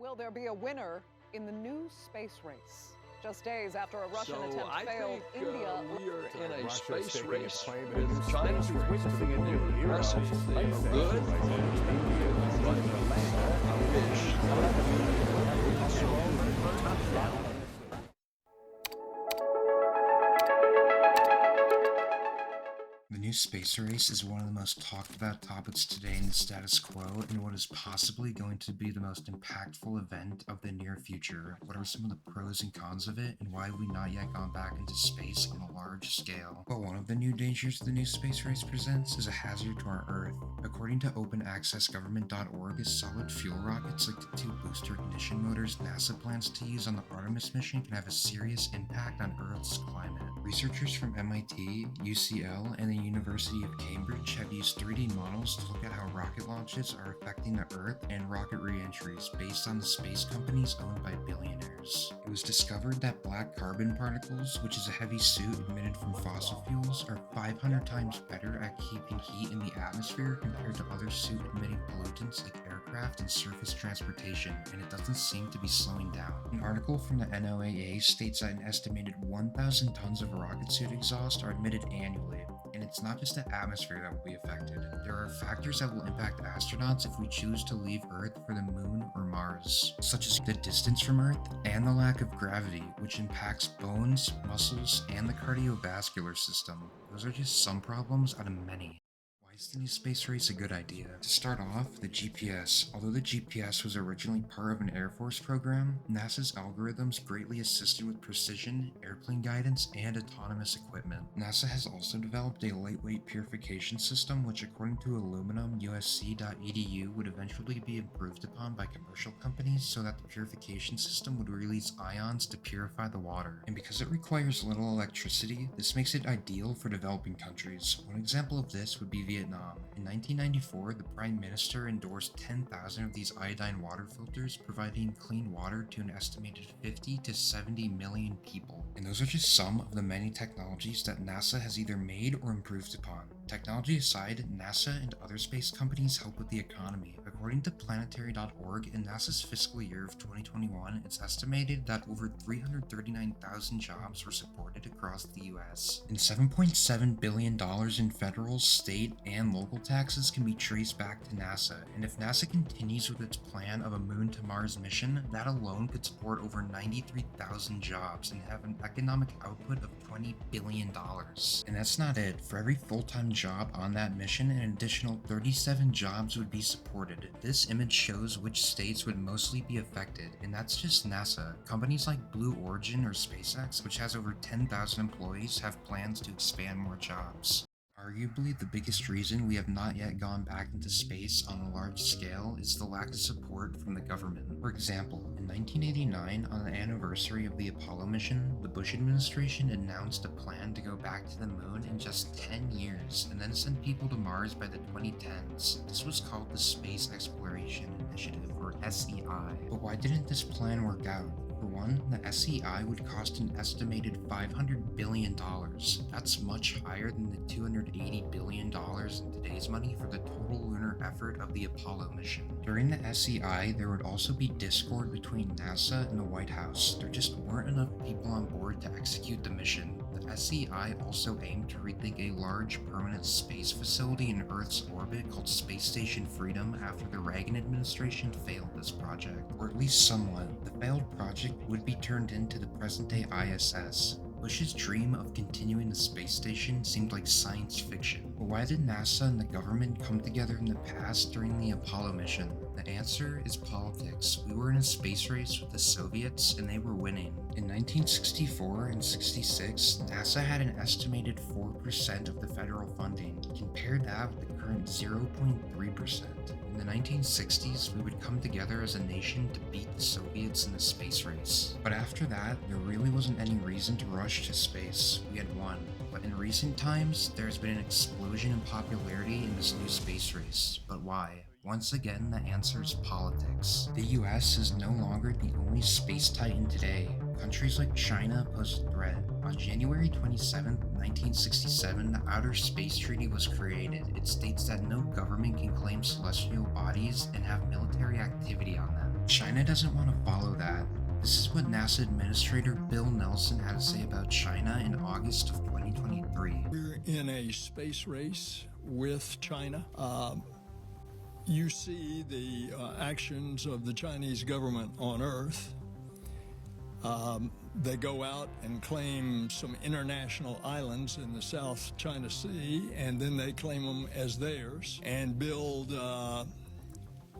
Will there be a winner in the new space race? Just days after a Russian attempt failed, India. We are in a Russia's space taking race its claim with in a new China. space race. Witnessing a new era of Impressive. space They are good. The new space race is one of the most talked about topics today in the status quo and what is possibly going to be the most impactful event of the near future. What are some of the pros and cons of it, and why have we not yet gone back into space on a large scale? Well, one of the new dangers the new space race presents is a hazard to our Earth. According to openaccessgovernment.org, solid fuel rockets like the two booster ignition motors NASA plans to use on the Artemis mission can have a serious impact on Earth's climate. Researchers from MIT, UCL, and the University of Cambridge have used 3D models to look at how rocket launches are affecting the Earth and rocket re-entries based on the space companies owned by billionaires. It was discovered that black carbon particles, which is a heavy soot emitted from fossil fuels, are 500 times better at keeping heat in the atmosphere compared to other soot-emitting pollutants like aircraft and surface transportation, and it doesn't seem to be slowing down. An article from the NOAA states that an estimated 1,000 tons of rocket suit exhaust are emitted annually, and it's not just the atmosphere that will be affected. There are factors that will impact astronauts if we choose to leave Earth for the Moon or Mars, such as the distance from Earth and the lack of gravity, which impacts bones, muscles, and the cardiovascular system. Those are just some problems out of many. Why is the new space race a good idea? To start off, the GPS. Although the GPS was originally part of an Air Force program, NASA's algorithms greatly assisted with precision, airplane guidance, and autonomous equipment. NASA has also developed a lightweight purification system which, according to aluminum.usc.edu, would eventually be improved upon by commercial companies so that the purification system would release ions to purify the water. And because it requires little electricity, this makes it ideal for developing countries. One example of this would be Vietnam. In 1994, the Prime Minister endorsed 10,000 of these iodine water filters, providing clean water to an estimated 50 to 70 million people. And those are just some of the many technologies that NASA has either made or improved upon. Technology aside, NASA and other space companies help with the economy. According to planetary.org, in NASA's fiscal year of 2021, it's estimated that over 339,000 jobs were supported across the US. And $7.7 billion in federal, state, and local taxes can be traced back to NASA. And if NASA continues with its plan of a Moon to Mars mission, that alone could support over 93,000 jobs and have an economic output of $20 billion. And that's not it. For every full-time job on that mission, an additional 37 jobs would be supported. This image shows which states would mostly be affected, and that's just NASA. Companies like Blue Origin or SpaceX, which has over 10,000 employees, have plans to expand more jobs. Arguably, the biggest reason we have not yet gone back into space on a large scale is the lack of support from the government. For example, in 1989, on the anniversary of the Apollo mission, the Bush administration announced a plan to go back to the moon in just 10 years and then send people to Mars by the 2010s. This was called the Space Exploration Initiative, or SEI. But why didn't this plan work out? For one, the SEI would cost an estimated $500 billion. That's much higher than the $280 billion in today's money for the total lunar effort of the Apollo mission. During the SEI, there would also be discord between NASA and the White House. There just weren't enough people on board to execute the mission. The SEI also aimed to rethink a large permanent space facility in Earth's orbit called Space Station Freedom after the Reagan administration failed this project. Or at least somewhat. The failed project would be turned into the present-day ISS. Bush's dream of continuing the space station seemed like science fiction. But why did NASA and the government come together in the past during the Apollo mission? The answer is politics. We were in a space race with the Soviets and they were winning. In 1964 and 66, NASA had an estimated 4% of the federal funding. Compare that with the current 0.3%. In the 1960s, we would come together as a nation to beat the Soviets in the space race. But after that, there really wasn't any reason to rush to space. We had won. But in recent times, there's been an explosion in popularity in this new space race. But why? Once again, the answer is politics. The US is no longer the only space titan today. Countries like China pose a threat. On January 27, 1967, the Outer Space Treaty was created. It states that no government can claim celestial bodies and have military activity on them. China doesn't want to follow that. This is what NASA Administrator Bill Nelson had to say about China in August of 2023. We're in a space race with China. You see the actions of the Chinese government on Earth. They go out and claim some international islands in the South China Sea, and then they claim them as theirs and build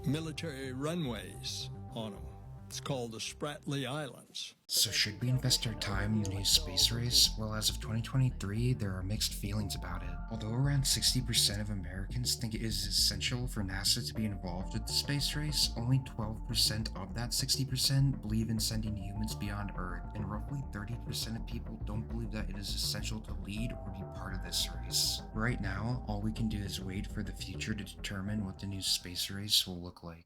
military runways on them. It's called the Spratly Islands. So should we invest our time in the new space race? Well, as of 2023, there are mixed feelings about it. Although around 60% of Americans think it is essential for NASA to be involved with the space race, only 12% of that 60% believe in sending humans beyond Earth, and roughly 30% of people don't believe that it is essential to lead or be part of this race. Right now, all we can do is wait for the future to determine what the new space race will look like.